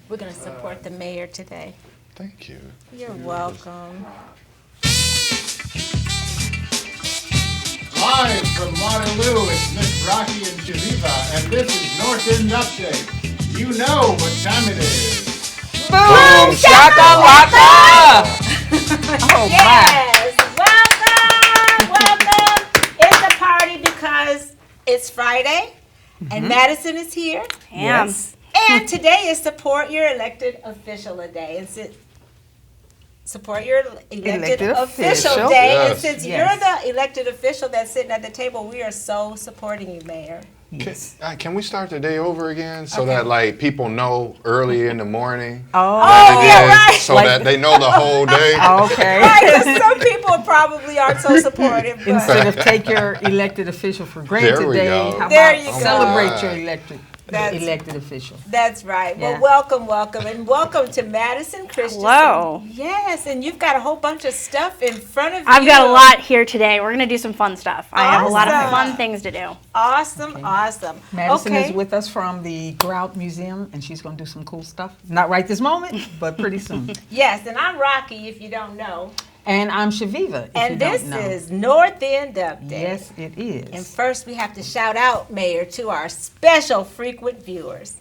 We're going to support the mayor today. Thank you. You're welcome. Live from Waterloo, it's Miss Rocky and Chaveevah, and this is North End Update. You know what time it is. Boom shakalaka! Oh, yes. Welcome. It's a party because it's Friday, and Madison is here. Yes. And today is Support Your Elected Official Day. And Support Your Elected Official Day. Yes. And since you're the elected official that's sitting at the table, we are so supporting you, Mayor. Yes. Can we start the day over again so that like people know early in the morning? Right. So that they know the whole day. Okay. Right, 'cause some people probably aren't so supportive. But Instead of take your elected official for granted There we today, go. how There about you go. celebrate your elected official? That's right. Yeah. Well, welcome, and welcome to Madison Christian. Hello. Yes, and you've got a whole bunch of stuff in front of you. I've got a lot here today. We're going to do some fun stuff. I have a lot of Awesome. fun things to do. Awesome. Madison Okay. is with us from the Grout Museum, and she's going to do some cool stuff. Not right this moment, but pretty soon. Yes, and I'm Rocky, if you don't know. And I'm Chaveevah, if you And don't this know. is North End Update. Yes, it is. And first, we have to shout out, Mayor, to our special frequent viewers.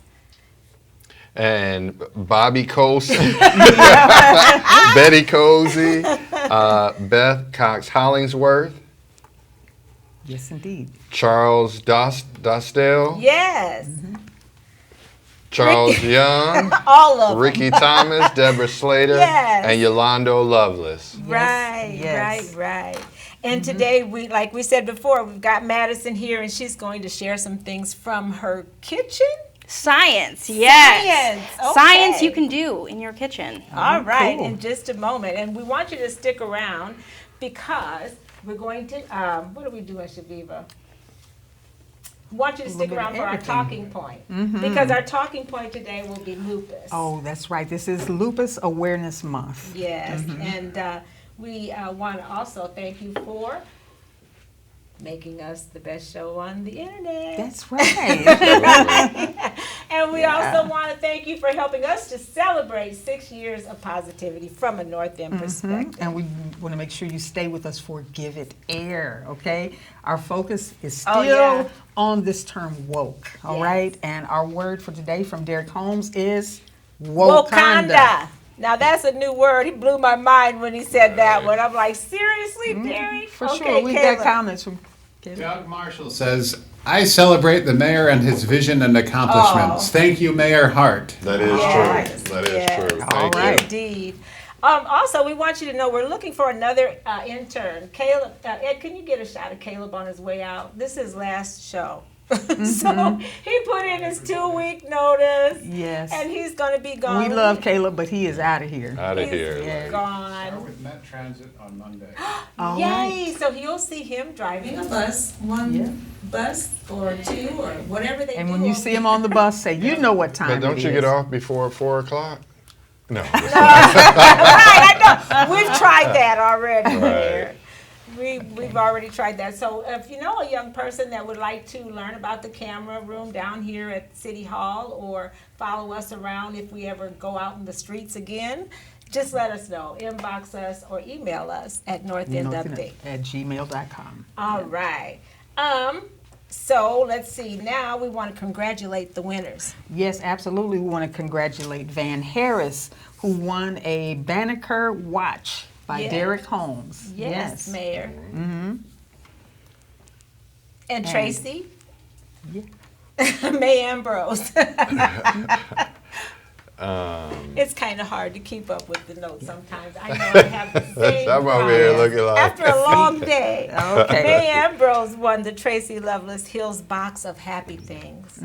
And Bobby Coast, Betty Cozy, Beth Cox Hollingsworth, Yes, indeed. Charles Dostell, Yes, Charles Young, all of them. Ricky Thomas, Deborah Slater, Yes. and Yolando Lovelace. Right, yes. right. And today, like we said before, we've got Madison here, and she's going to share some things from her kitchen. Science, yes. Science, okay. Science you can do in your kitchen. All right, cool. in just a moment. And we want you to stick around because we're going to, what are we doing, Chaveevah? We want you to stick bit of around for our everything. talking point. Because our talking point today will be lupus. Oh, that's right. This is Lupus Awareness Month. Yes, and we want to also thank you for making us the best show on the internet. That's right. And we also want to thank you for helping us to celebrate 6 years of positivity from a North End perspective. And we want to make sure you stay with us for Give It Air, okay? Our focus is still Oh, yeah. on this term woke, all Yes. right? And our word for today from Derek Holmes is Wakanda. Now that's a new word. He blew my mind when he said that one. I'm like, seriously, Derek? For Okay, sure. We've Caleb. got comments from Caleb. Doug Marshall says, I celebrate the mayor and his vision and accomplishments. Thank you, Mayor Hart. That is Yes, true. That is yes. true. All Thank right. you. Indeed. Also, we want you to know we're looking for another intern. Caleb, Ed, can you get a shot of Caleb on his way out? This is his last show. So he put in his 2-week notice. Yes. And he's going to be gone. We love Caleb, but he is out of here. Out of He's here. Yeah. gone. With Met Transit on Monday. All Yay! right. So you'll see him driving a bus, bus or two or whatever they do. And when you see him on the bus, say, you know what time But don't it you is. get off before 4 o'clock? No. Right, I know. We've tried that already. Right. Mayor. We've already tried that. So if you know a young person that would like to learn about the camera room down here at City Hall or follow us around if we ever go out in the streets again, just let us know. Inbox us or email us at northendupdate. At gmail.com. All right. So let's see. Now we want to congratulate the winners. Yes, absolutely. We want to congratulate Van Harris, who won a Banneker watch by Yes. Derek Holmes. Yes, Mayor. Mm-hmm. And Tracy. Yeah. May Ambrose. It's kind of hard to keep up with the notes sometimes. I know I have the same I'm over here problem. looking like. After a long day. Okay. May Ambrose won the Tracy Lovelace Hills box of happy things.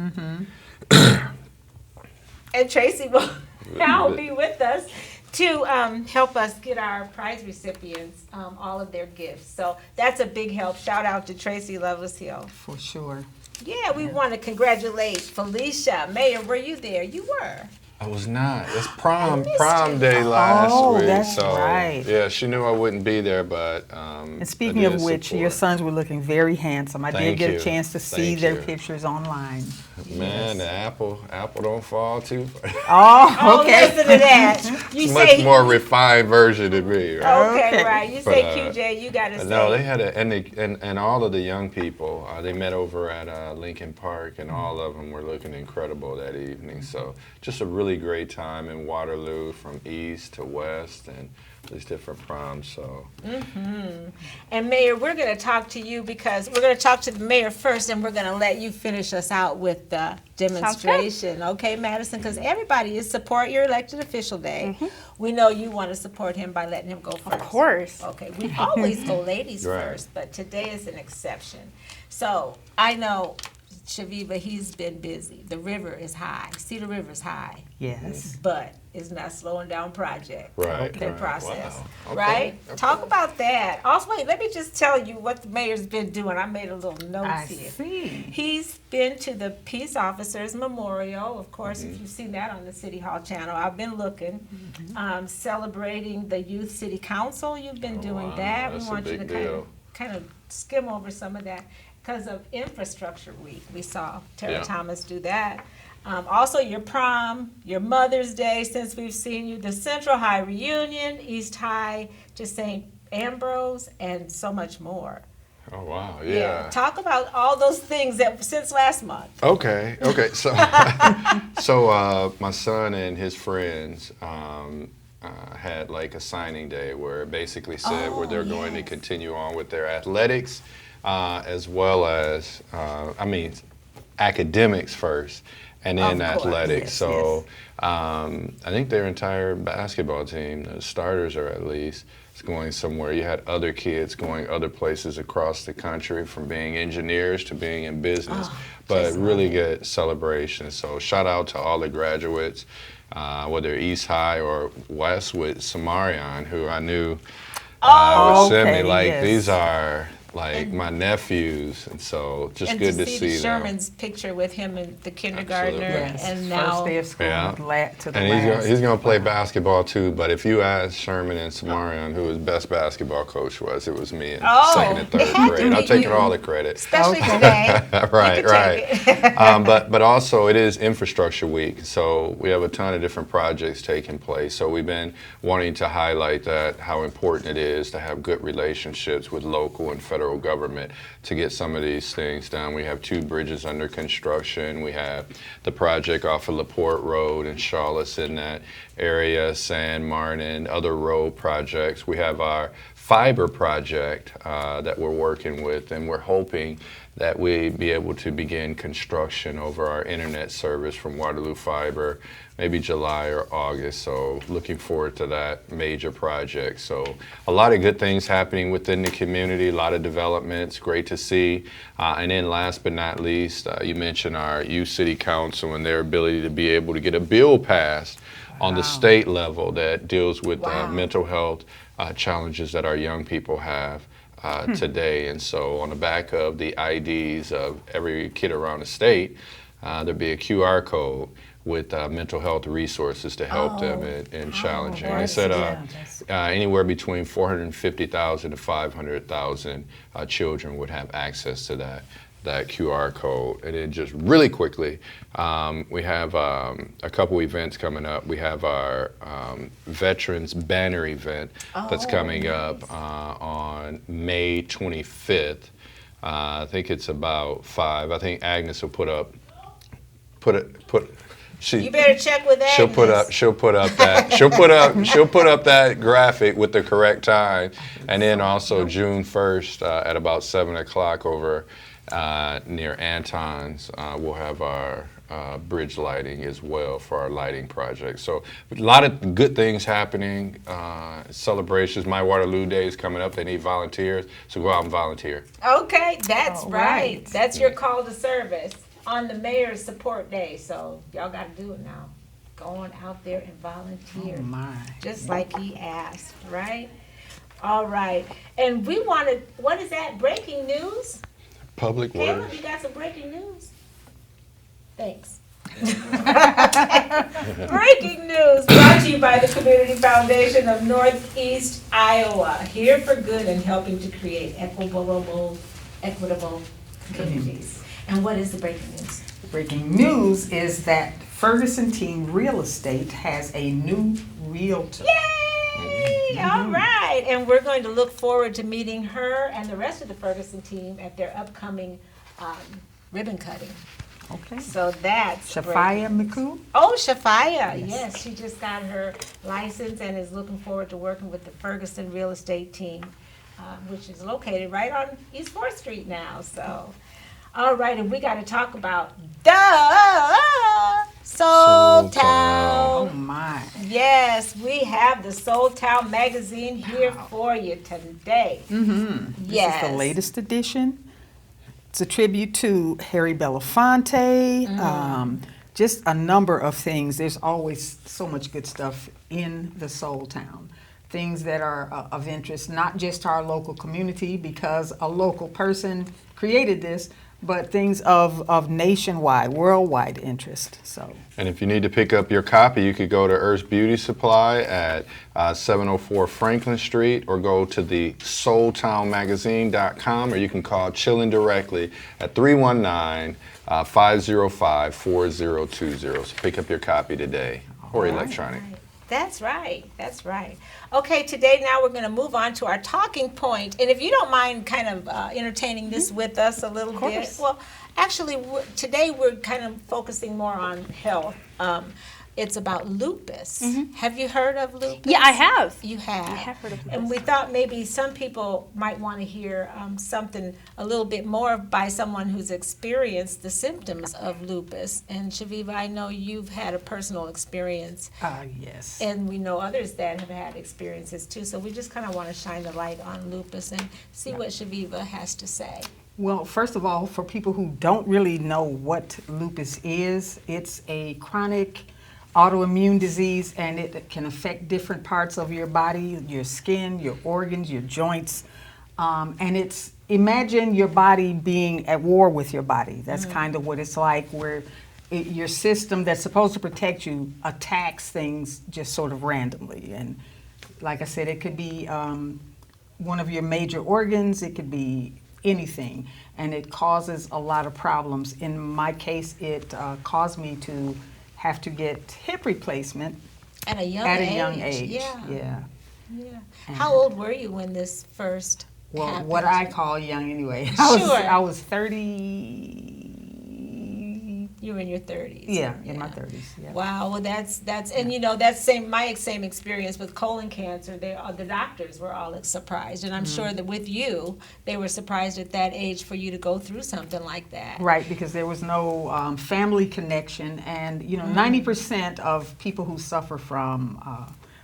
And Tracy will now be with us to help us get our prize recipients all of their gifts. So that's a big help. Shout out to Tracy Lovelace Hill. For sure. Yeah, we want to congratulate Felicia. Mayor, were you there? You were. I was not. It's prom day last Oh, week. that's so, right. Yeah, she knew I wouldn't be there, but. And speaking of which, your sons were looking very handsome. I did Thank get you. a chance to see Thank their you. pictures online. Man, the apple don't fall too far. Oh, Oh, okay. listen to that. You Much say more refined version than me. Right? Okay, Okay. right. You But, say QJ, you gotta say. No, they had and all of the young people. They met over at Lincoln Park, and all of them were looking incredible that evening. So just a really great time in Waterloo, from east to west, and these different proms. So And Mayor, we're going to talk to you because we're going to talk to the mayor first, and we're going to let you finish us out with the demonstration. Okay, Madison? Because everybody is support your elected official day. We know you want to support him by letting him go first. Of course. Okay, we always go ladies Right. first, but today is an exception. So I know Chaveevah, he's been busy. The river is high. Cedar River is high. Yes. But it's not slowing down project. Right, The right. process. Wow. Okay, Right? okay. Talk about that. Also, wait, let me just tell you what the mayor's been doing. I made a little note I here. see. He's been to the Peace Officers Memorial. Of course, if you've seen that on the City Hall channel, I've been looking. Celebrating the Youth City Council, you've been doing wow, that. that's We a want you to big deal. kind of skim over some of that because of Infrastructure Week. We saw Tara Yeah. Thomas do that. Also, your prom, your Mother's Day, since we've seen you, the Central High reunion, East High to St. Ambrose, and so much more. Oh wow, yeah. Talk about all those things that since last month. Okay. So, my son and his friends had like a signing day where it basically said where they're going to continue on with their athletics, as well as, academics first, and then Of course, athletics. yes, So, I think their entire basketball team, the starters are at least, is going somewhere. You had other kids going other places across the country, from being engineers to being in business, but really good celebration. So shout out to all the graduates, whether East High or West, with Samarion, who I knew would send me. okay, Like, yes. these are like my nephews, and so just And good to to see see them. Sherman's picture with him and the kindergartner, Absolutely. Yes. and First now day of school Yeah. to the And last. he's gonna play basketball too. But if you ask Sherman and Samarion who his best basketball coach was, it was me in second and it third had to grade. I'm be taking you. all the credit. especially today. Right, You can take it. but also it is Infrastructure Week, so we have a ton of different projects taking place. So we've been wanting to highlight that, how important it is to have good relationships with local and federal government to get some of these things done. We have 2 bridges under construction. We have the project off of LaPorte Road in Charlotte, in that area, San Martin, other road projects. We have our fiber project that we're working with, and we're hoping that we be able to begin construction over our internet service from Waterloo Fiber, maybe July or August. So looking forward to that major project. So a lot of good things happening within the community, a lot of developments, great to see. And then last but not least, you mentioned our Youth City Council and their ability to be able to get a bill passed on the state level that deals with mental health challenges that our young people have today. And so on the back of the IDs of every kid around the state, there'll be a QR code with mental health resources to help them in challenging. They said anywhere between 450,000 to 500,000 children would have access to that QR code. And then just really quickly, we have a couple events coming up. We have our Veterans Banner event that's coming up on May 25th. I think it's about 5. I think Agnes will put You better check with Agnes. She'll put up that graphic with the correct time. And then also June 1st at about 7 o'clock over near Anton's, we'll have our bridge lighting as well for our lighting project. So a lot of good things happening, celebrations. My Waterloo Day is coming up. They need volunteers, so go out and volunteer. Okay, that's All right. right. That's your call to service on the mayor's support day. So y'all got to do it now. Go on out there and volunteer. Oh my. Just like he asked, right? All right. And we wanted, what is that, breaking news? Public Caleb, Works. you got some breaking news? Thanks. Breaking news brought to you by the Community Foundation of Northeast Iowa. Here for good and helping to create equitable communities. And what is the breaking news? Breaking news is that Ferguson Team Real Estate has a new realtor. Yay! All right. And we're going to look forward to meeting her and the rest of the Ferguson team at their upcoming ribbon cutting. Okay. So that's Chaveevah breaking news. McCoo? Oh, Chaveevah. Yes, she just got her license and is looking forward to working with the Ferguson real estate team, which is located right on East 4th Street now. So, all right, and we got to talk about Soul Town. Oh Town. my. Yes, we have the Soul Town magazine here for you today. Yes. This is the latest edition. It's a tribute to Harry Belafonte, just a number of things. There's always so much good stuff in the Soul Town. Things that are of interest, not just to our local community because a local person created this, but things of nationwide, worldwide interest. So. And if you need to pick up your copy, you could go to Earth's Beauty Supply at 704 Franklin Street, or go to the soultownmagazine.com, or you can call Chillin directly at 319-505-4020. So pick up your copy today, or electronic. That's right. That's right. Okay, today now we're going to move on to our talking point. And if you don't mind kind of entertaining this with us a little bit. Well, actually, today we're kind of focusing more on health. It's about lupus. Have you heard of lupus? Yeah, I have. You have? I have heard of lupus. And we thought maybe some people might want to hear something a little bit more by someone who's experienced the symptoms of lupus. And Chaveevah, I know you've had a personal experience. Yes. And we know others that have had experiences too. So we just kind of want to shine the light on lupus and see what Chaveevah has to say. Well, first of all, for people who don't really know what lupus is, it's a chronic autoimmune disease, and it can affect different parts of your body, your skin, your organs, your joints. And it's, imagine your body being at war with your body. That's kind of what it's like, where your system that's supposed to protect you attacks things just sort of randomly. And like I said, it could be one of your major organs, it could be anything, and it causes a lot of problems. In my case, it caused me to have to get hip replacement At a young age. Yeah. How old were you when this first Well, happened? what I call young anyway. Sure. I was 30. You were in your 30s. Yeah, in my 30s. Yeah. Wow, well that's and you know that's my same experience with colon cancer. The doctors were all surprised, and I'm sure that with you, they were surprised at that age for you to go through something like that. Right, because there was no family connection, and 90% of people who suffer from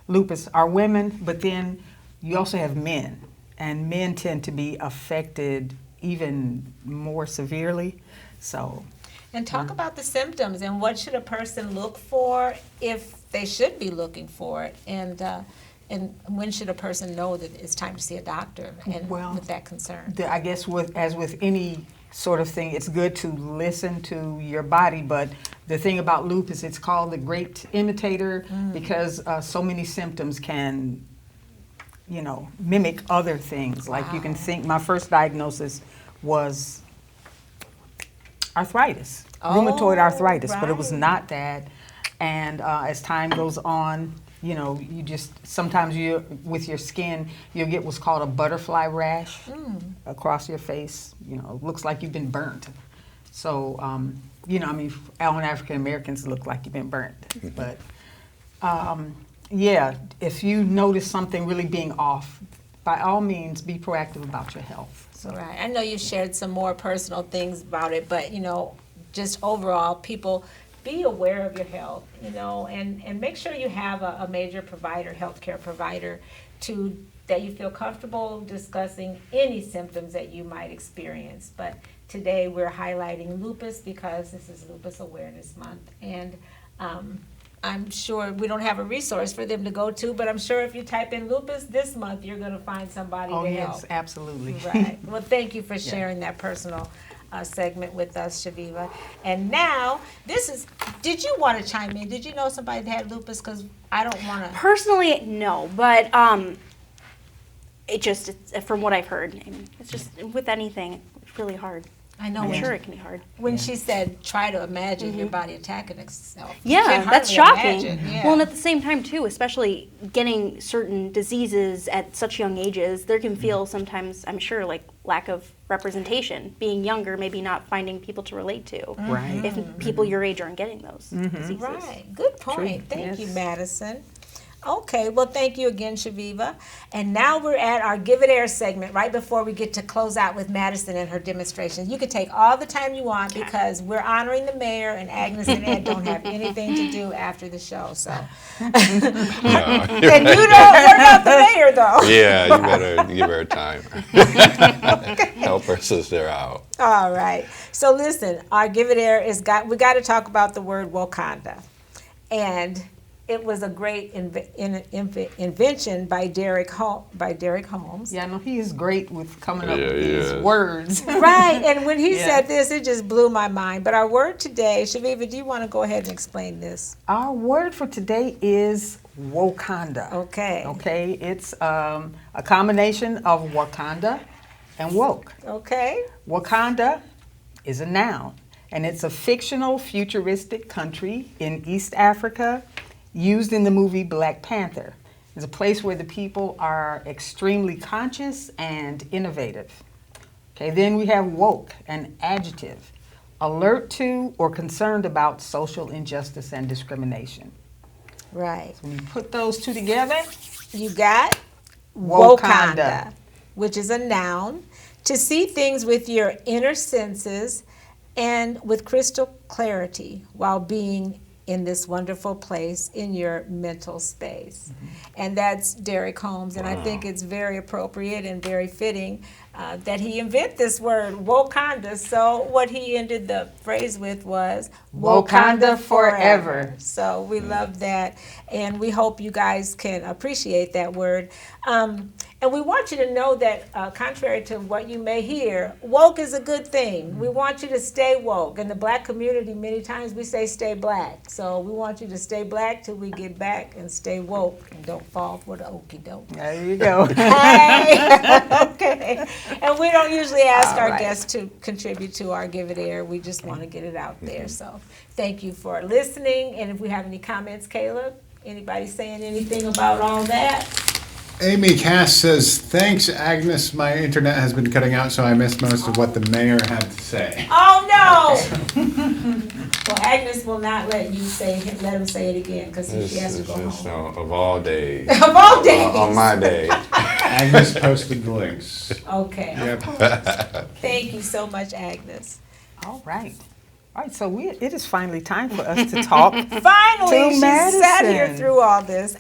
lupus are women, but then you also have men, and men tend to be affected even more severely. So. And talk about the symptoms and what should a person look for if they should be looking for it, and when should a person know that it's time to see a doctor and with that concern. I guess as with any sort of thing, it's good to listen to your body, but the thing about lupus, it's called the great imitator because so many symptoms can, mimic other things. Like you can think, my first diagnosis was arthritis, rheumatoid arthritis, but it was not that. And as time goes on, you just, sometimes with your skin, you'll get what's called a butterfly rash across your face. It looks like you've been burnt. So, all African Americans look like you've been burnt. But, if you notice something really being off, by all means, be proactive about your health. So. Right. I know you shared some more personal things about it, but just overall, people be aware of your health, and make sure you have a major provider, healthcare provider, that you feel comfortable discussing any symptoms that you might experience. But today we're highlighting lupus because this is Lupus Awareness Month, and I'm sure we don't have a resource for them to go to, but I'm sure if you type in lupus this month, you're going to find somebody to help. Oh, yes, absolutely. Right. Well, thank you for sharing that personal segment with us, Chaveevah. And now, did you want to chime in? Did you know somebody that had lupus? Because I don't want to. Personally, no, but it's from what I've heard, I mean, it's just with anything, it's really hard. I know. I'm sure it can be hard. When she said, try to imagine your body attacking itself. You Yeah, can that's hardly shocking. imagine, yeah. Well, and at the same time, too, especially getting certain diseases at such young ages, there can feel sometimes, I'm sure, like lack of representation. Being younger, maybe not finding people to relate to. Right. If people your age aren't getting those diseases. Right. Good point. True. Thank you, Yes. Madison. Okay, well, thank you again, Chaveevah. And now we're at our Give It Air segment right before we get to close out with Madison and her demonstrations. You can take all the time you want because we're honoring the mayor, and Agnes and Ed don't have anything to do after the show. So, and you don't work out the mayor, though. Yeah, you better give her time. Help her sister out. All right. So listen, our Give It Air we got to talk about the word Wakanda, and it was a great invention by Derek Holmes. Yeah, no, he is great with coming up Yeah, with he these is. words. Right, and when he Yeah. said this, it just blew my mind. But our word today, Chaveevah, do you want to go ahead and explain this? Our word for today is Wakanda. Okay. Okay, it's a combination of Wakanda and woke. Okay. Wakanda is a noun, and it's a fictional futuristic country in East Africa used in the movie Black Panther. It's a place where the people are extremely conscious and innovative. Okay, then we have woke, an adjective, alert to or concerned about social injustice and discrimination. Right. When you put those two together, You got Wakanda. which is a noun. To see things with your inner senses and with crystal clarity while being in this wonderful place in your mental space. And that's Derek Holmes, and I think it's very appropriate and very fitting that he invent this word, Wakanda. So what he ended the phrase with was Wakanda forever. So we love that, and we hope you guys can appreciate that word. And we want you to know that, contrary to what you may hear, woke is a good thing. We want you to stay woke. In the black community, many times we say stay black. So we want you to stay black till we get back and stay woke and don't fall for the okie doke. There you go. Hey. Okay. And we don't usually ask All our right. guests to contribute to our Give It Air. We just want to get it out there. So thank you for listening. And if we have any comments, Caleb, anybody saying anything about all that? Amy Cass says, thanks, Agnes. My internet has been cutting out, so I missed most of what the mayor had to say. Oh, no. Well, Agnes will not let him say it again because she has to This go is just home. of all days. Of all days. On my day. Agnes posted the links. Okay. Yep. Thank you so much, Agnes. All right. All right, so it is finally time for us to talk. Finally, To she sat here Madison. through all this.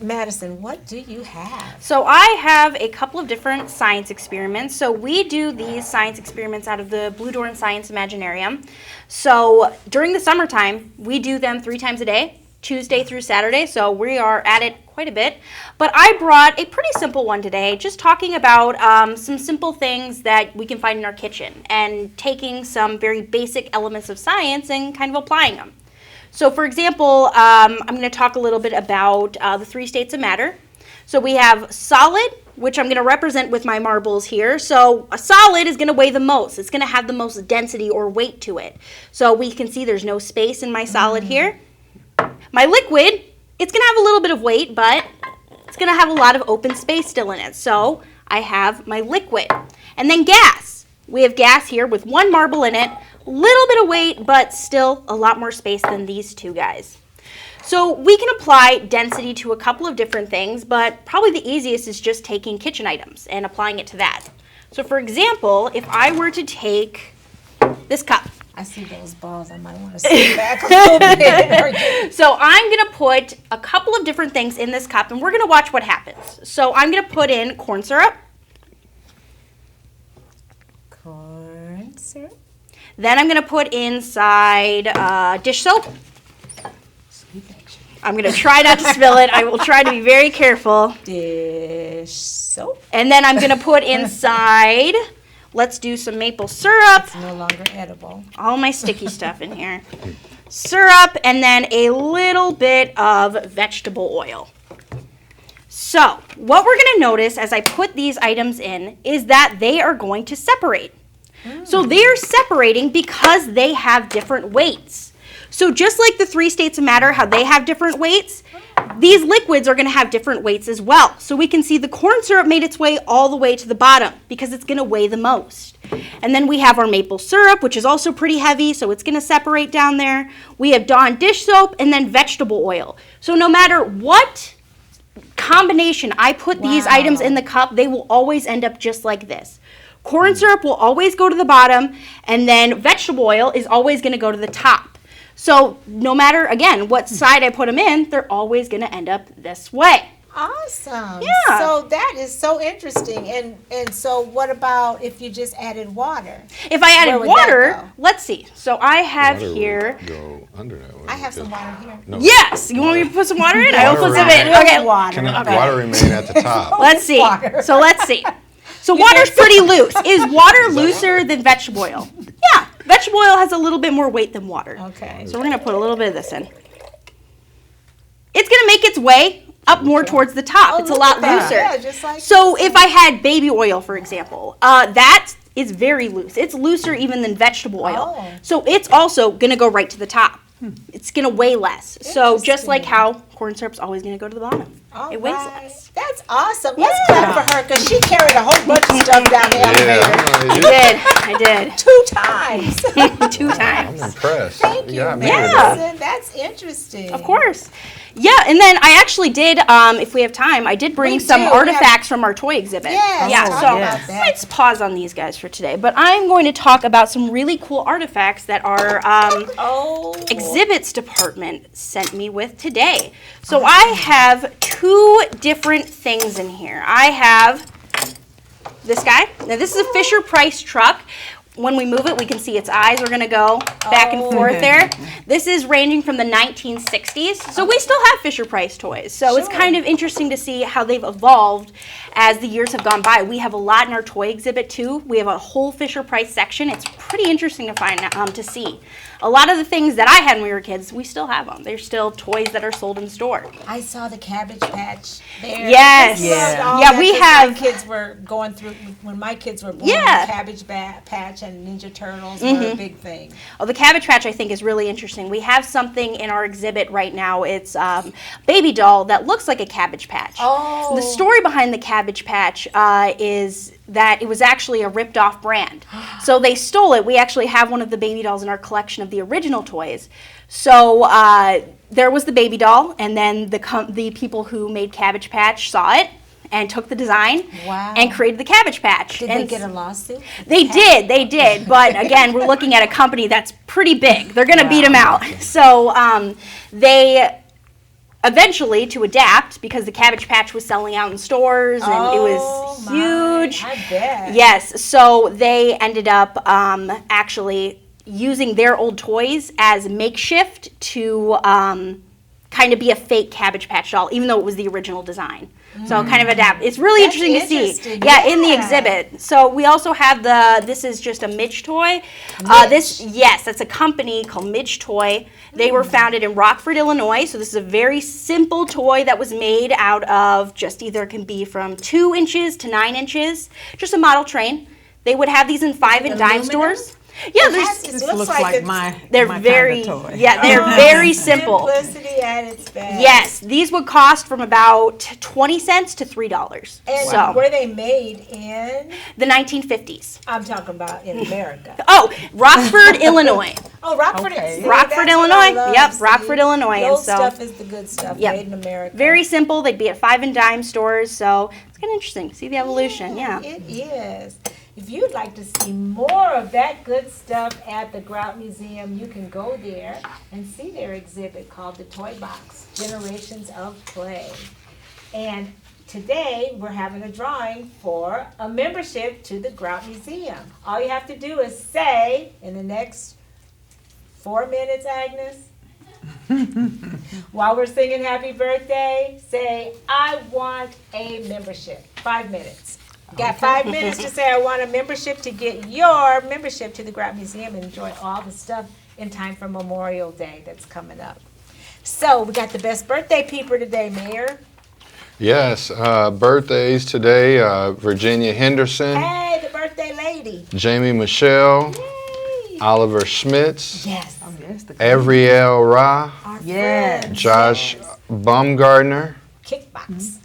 Madison, what do you have? So I have a couple of different science experiments. So we do these science experiments out of the Blue Dorn Science Imaginarium. So during the summertime, we do them 3 times a day, Tuesday through Saturday. So we are at it quite a bit. But I brought a pretty simple one today, just talking about some simple things that we can find in our kitchen and taking some very basic elements of science and kind of applying them. So for example, I'm going to talk a little bit about the 3 states of matter. So we have solid, which I'm going to represent with my marbles here. So a solid is going to weigh the most. It's going to have the most density or weight to it. So we can see there's no space in my solid here. My liquid, it's going to have a little bit of weight, but it's going to have a lot of open space still in it. So I have my liquid. And then gas. We have gas here with 1 marble in it, little bit of weight, but still a lot more space than these 2 guys. So we can apply density to a couple of different things, but probably the easiest is just taking kitchen items and applying it to that. So for example, if I were to take this cup. I see those balls. I might want to sit back a little bit. So I'm going to put a couple of different things in this cup, and we're going to watch what happens. So I'm going to put in corn syrup. Corn syrup. Then I'm going to put inside dish soap. I'm going to try not to spill it. I will try to be very careful. Dish soap. And then I'm going to put inside Let's do some maple syrup. It's no longer edible. All my sticky stuff in here. Syrup, and then a little bit of vegetable oil. So, what we're going to notice as I put these items in is that they are going to separate. So they are separating because they have different weights. So just like the 3 states of matter, how they have different weights, these liquids are going to have different weights as well. So we can see the corn syrup made its way all the way to the bottom because it's going to weigh the most. And then we have our maple syrup, which is also pretty heavy, so it's going to separate down there. We have Dawn dish soap and then vegetable oil. So no matter what combination I put these items in the cup, they will always end up just like this. Corn syrup will always go to the bottom, and then vegetable oil is always going to go to the top. So no matter, again, what side I put them in, they're always going to end up this way. Awesome. Yeah. So that is so interesting. And so what about if you just added water? If I Where added would that water, go? let's see. So I have Water would here. Go under that one. I have some water here. No. Yes, you want me to put some water in? I will Water put some in. right. Okay, Water. Can water remain at the top? let's see. Water. So let's see. So water's pretty loose. Is water looser than vegetable oil? Yeah, vegetable oil has a little bit more weight than water. Okay. So we're gonna put a little bit of this in. It's gonna make its way up more towards the top. Oh, It's a look lot at that. looser. Yeah, just like So if I had baby oil, for example, that is very loose. It's looser even than vegetable oil. Oh. So it's also gonna go right to the top. It's gonna weigh less. So just like how corn syrup's always gonna go to the bottom. All It weighs right. less. That's awesome. Let's clap for her because she carried a whole bunch of stuff down the elevator. I did. 2 times. 2 times. I'm impressed. Thank you, got me Yeah. with that. Madison. That's interesting. Of course. Yeah, and then I actually did, if we have time, I did bring We some do. artifacts from our toy exhibit. Yes, Yeah, talk so about that. let's pause on these guys for today. But I'm going to talk about some really cool artifacts that our Oh. exhibits department sent me with today. So I have 2 different things in here. I have this guy. Now this is a Fisher-Price truck. When we move it, we can see its eyes are going to go back and forth there. This is ranging from the 1960s. So we still have Fisher-Price toys. So it's Sure. kind of interesting to see how they've evolved as the years have gone by. We have a lot in our toy exhibit too. We have a whole Fisher-Price section. It's pretty interesting to find to see. A lot of the things that I had when we were kids, we still have them. They're still toys that are sold in store. I saw the Cabbage Patch there. Yes. I loved all Yeah, that we 'cause have- My kids were going through, when my kids were born, Yeah. the Cabbage Patch and Ninja Turtles were a big thing. Oh, the Cabbage Patch I think is really interesting. We have something in our exhibit right now. It's baby doll that looks like a Cabbage Patch. Oh. The story behind the Cabbage Patch is that it was actually a ripped off brand. So they stole it. We actually have one of the baby dolls in our collection of the original toys. So there was the baby doll, and then the people who made Cabbage Patch saw it and took the design Wow. and created the Cabbage Patch. Did and they get a lawsuit? They did. But again, we're looking at a company that's pretty big. They're going to beat them out. So they eventually, to adapt, because the Cabbage Patch was selling out in stores and it was huge. I bet. Yes, so they ended up actually using their old toys as makeshift to kind of be a fake Cabbage Patch doll, even though it was the original design. So kind of adapt. It's really That's interesting to see. interesting, Yeah, in the yeah. exhibit. So we also have this is just a Midge toy. That's a company called Midge Toy. They were founded in Rockford, Illinois. So this is a very simple toy that was made out of just either it can be from 2 inches to 9 inches, just a model train. They would have these in 5 and dime Aluminum? stores. Yeah, It This looks looks like like it's- my they're my very, kind of toy. yeah, they're very simple. Simplicity at its best. Yes, these would cost from about 20 cents to $3. And So were they made in, the 1950s. I'm talking about in America. Oh, Rockford, Illinois. Oh, Rockford, Okay. see, Rockford, that's what I Illinois. love, Yep, see. Rockford, Illinois. The And old so, stuff is the good stuff, Yep. made in America. very simple. They'd be at 5 and dime stores. So it's kind of interesting to see the evolution. Yeah. It is. If you'd like to see more of that good stuff at the Grout Museum, you can go there and see their exhibit called The Toy Box, Generations of Play. And today, we're having a drawing for a membership to the Grout Museum. All you have to do is say, in the next 4 minutes, Agnes, while we're singing happy birthday, say, I want a membership. 5 minutes. Got 5 minutes to say I want a membership to get your membership to the Grout Museum and enjoy all the stuff in time for Memorial Day that's coming up. So we got the best birthday peeper today, Mayor. Yes, birthdays today, Virginia Henderson, Hey, the birthday lady. Jamie Michelle, Yay. Oliver Schmitz, Yes. Oh, yes, the Avriel Ra, Our Yes. friends. Josh Baumgardner, Kickbox.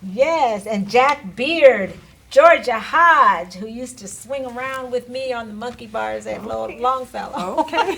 Yes, and Jack Beard, Georgia Hodge, who used to swing around with me on the monkey bars at Longfellow. Okay.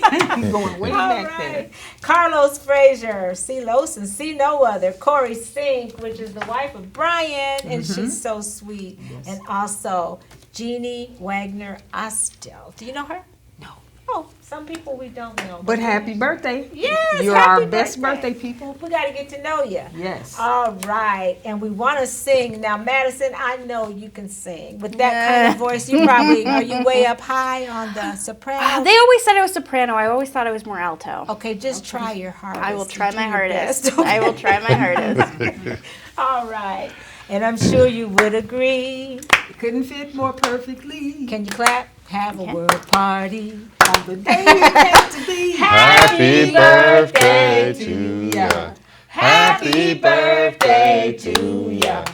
Going way All back there. right. Carlos Frazier, C. Lawson, see no other. Corey Sink, which is the wife of Brian, and she's so sweet. And also Jeannie Wagner Ostel. Do you know her? No. Oh, some people we don't know. But happy birthday. Yes, You're happy our best birthday. birthday people. We got to get to know you. Yes. All right, and we want to sing. Now, Madison, I know you can sing. With that kind of voice, you probably, are you way up high on the soprano? They always said I was soprano. I always thought I was more alto. Okay, just try your hardest. I will try Do my your hardest. best, I will try my hardest. All right, and I'm sure you would agree. Couldn't fit more perfectly. Can you clap? Have a word party. On the day it had to be. happy birthday to ya. Happy birthday to ya.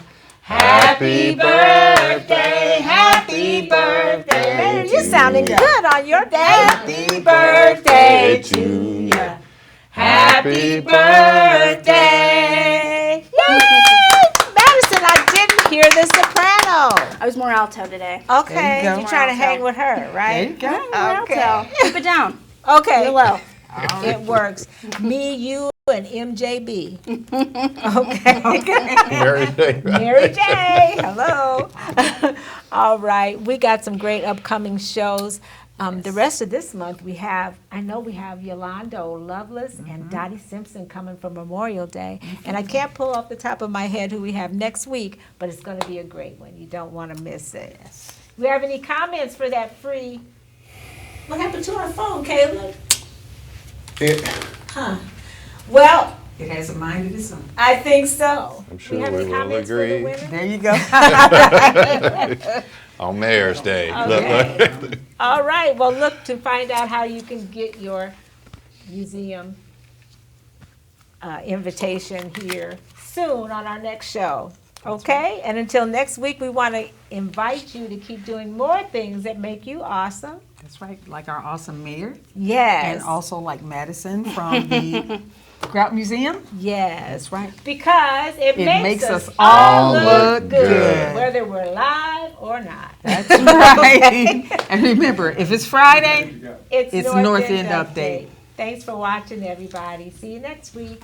Happy birthday, happy birthday. Man, you sounding good on your day. Happy birthday to ya. Happy birthday. Yay! Madison, I didn't hear the soprano. I was more alto today. Okay, There you go. you're trying to hang with her, There right? you go. More Okay. alto. Keep it down. Okay, Real low. it works. Me, you, and MJB. Okay. Mary J. Mary J. Hello. All right, we got some great upcoming shows. The rest of this month I know we have Yolando Lovelace and Dottie Simpson coming for Memorial Day. And I can't pull off the top of my head who we have next week, but it's going to be a great one. You don't want to miss it. Do we have any comments for that free? What happened to our phone, Caleb? Huh. Well, It has a mind of its own. I think so. I'm sure we have we any will comments for the agree. winner? There you go. On Mayor's Day. Okay. All right. Well, look to find out how you can get your museum invitation here soon on our next show. Okay? And until next week, we want to invite you to keep doing more things that make you awesome. That's right. Like our awesome mayor. Yes. And also like Madison from the Grout Museum. Yes. That's right. Because it makes us us all all look look good, good. whether we're live or not. That's right. And remember, if it's Friday, It's It's North North End End Update. Thanks for watching, everybody. See you next week.